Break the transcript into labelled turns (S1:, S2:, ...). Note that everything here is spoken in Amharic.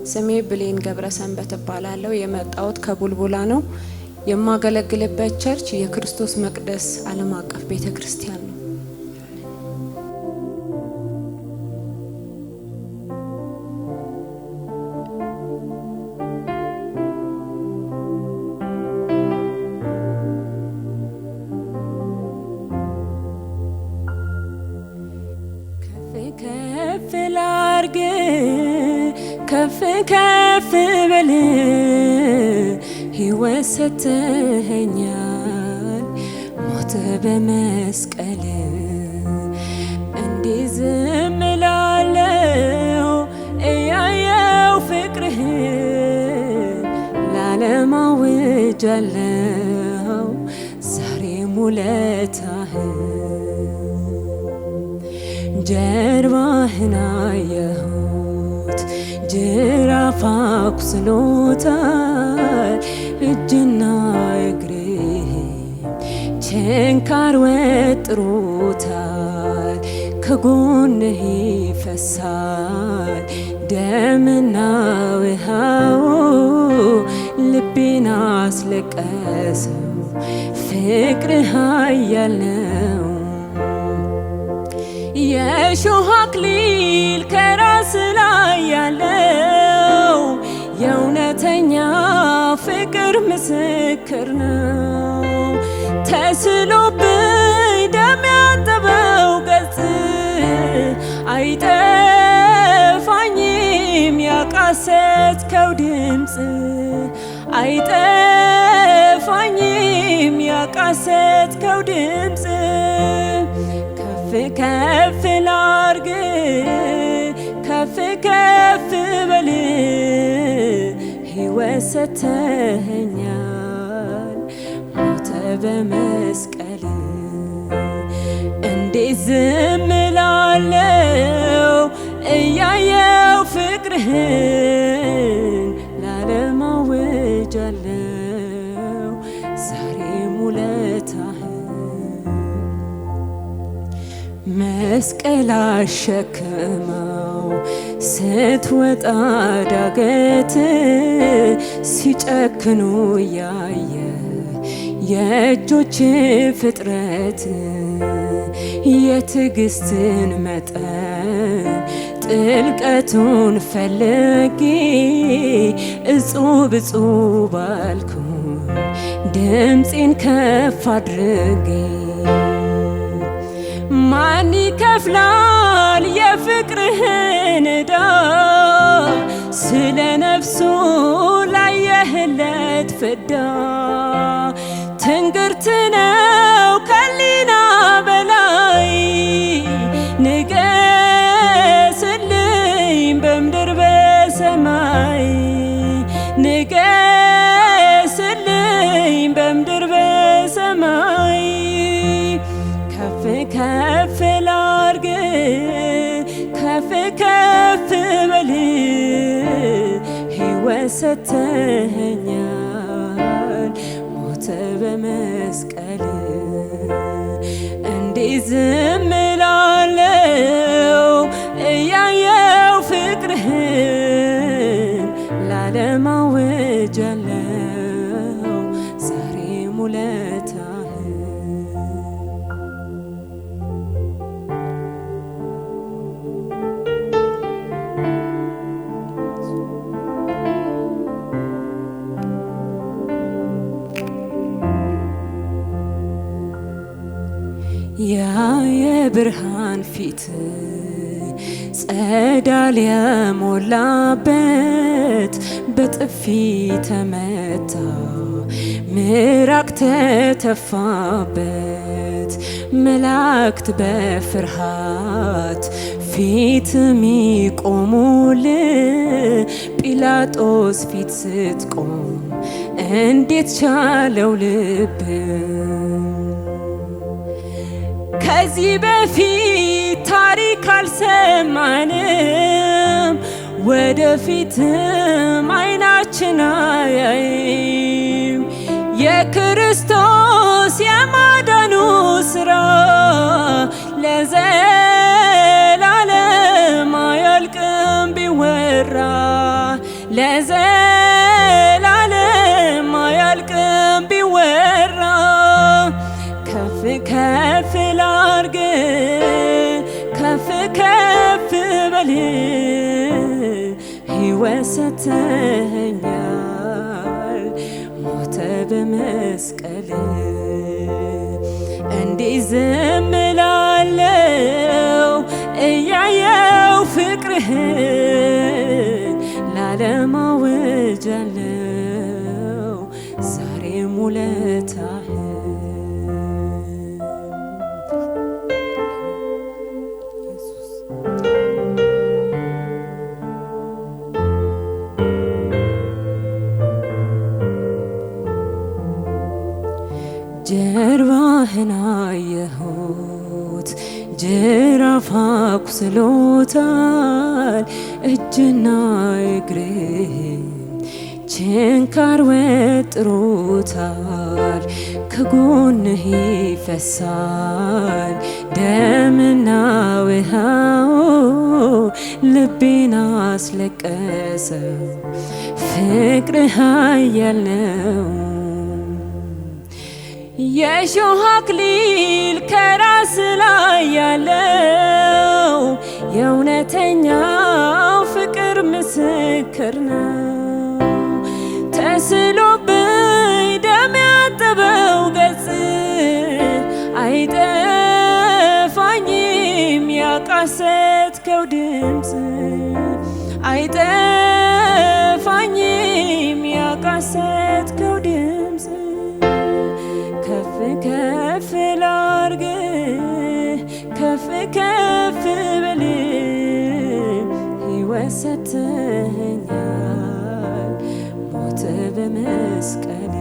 S1: ስሜ ብሌን ገብረሰንበት እባላለሁ። የመጣሁት ከቡልቡላ ነው። የማገለግልበት ቸርች የክርስቶስ መቅደስ ዓለም አቀፍ ቤተክርስቲያን ነው። ከፍ ላርግ ከፍ ከፍ በል ሕይወት ሰጥተኸኛል ሞት በመስቀል እንዲህ ዝም እላለሁ እያየው ፍቅርህን ለዓለም አውጃለሁ ዛሬም ውለታህን ጀርባህን አየሁት ጅራፍ አቁስሎታል እጅና እግሬን ቸንካር ወጥሮታል ከጎንህ ይፈሳል ደምና ውሃው ልቤን አስለቀሰው ፍቅርህ ኃያል ነው። የእሾህ አክሊል ከራስ ላይ ያለው የእውነተኛ ፍቅር ምስክር ነው። ተስሎብኝ ደም ያጠበው ገጽ አይጠፋኝም ያቃሰትከው ድምፅ አይጠፋኝም ያቃሰትከው ድምፅ ከፍ ላርግ ከፍ ከፍ በል ሕይወት ሰጥተኸኛል ሞተ በመስቀል እንዴት ዝም እላለሁ እያየው ፍቅርህን ለዓለም አውጃለሁ ዛሬም ውለታህን መስቀል አሸክመው ስትወጣ ዳገት ሲጨክኑ ያየ የእጆች ፍጥረት የትዕግስትን መጠን ጥልቀቱን ፈልጌ እጹብ እጹብ አልኩኝ ድምፄን ከፍ አድርጌ ማን ይከፍላል የፍቅርህን ዕዳ ስለ ነፍሱ ላየህለት ፍዳ ትንግርት ነው ከሊና በላይ ንገስልኝ በምድር በሰማይ ንገስልኝ በምድር በሰማይ ከፍ ላርግ ከፍ ከፍ በል ሕይወት ሰጥተኸኛል ሞተ በመስቀል እንዴት ዝም እላለሁ እያየው ፍቅርህን ለዓለም አውጃለሁ ዛሬም ውለታህን ያ የብርሃን ፊት ጸዳል የሞላበት በጥፊ ተመታ ምራቅ ተተፋበት መላእክት በፍርሃት ፊት ሚቆሙል ጲላጦስ ፊት ስትቆም እንዴት ቻለው ልብ ከዚህ በፊት ታሪክ አልሰማንም ወደፊትም አይናችን አያይም የክርስቶስ የማዳኑ ሥራ ለዘላለም አያልቅም ቢወራ ለዘላለም አያልቅም ቢወራ ከፍ ከፍ ላርግ ከፍ ከፍ በል ሕይወት ሰጥተኸኛል ሞተ በመስቀል እንዲህ ዝም እላለሁ እያየው ፍቅርህን ለዓለም አውጃለሁ ዛሬም ውለታህን ጀርባህን አየሁት ጅራፍ አቁስሎታል እጅና እግርህን ችንካር ወጥሮታል ከጎንህ ይፈሳል ደምና ውሃው ልቤን አስለቀሰው ፍቅርህ ኃያል ነው የእሾህ አክሊል ከራስ ላይ ያለው የእውነተኛው ፍቅር ምስክር ነው ተስሎብኝ ደም ያጠበው ገጽ አይጠፋኝም ያቃሰትከው ድምፅ አይጠፋኝም ያቃሰትከው ድምፅ ከፍ ከፍ ላርግ ከፍ ከፍ በል ሕይወት ሰጥተኸኛል ሞተ በመስቀል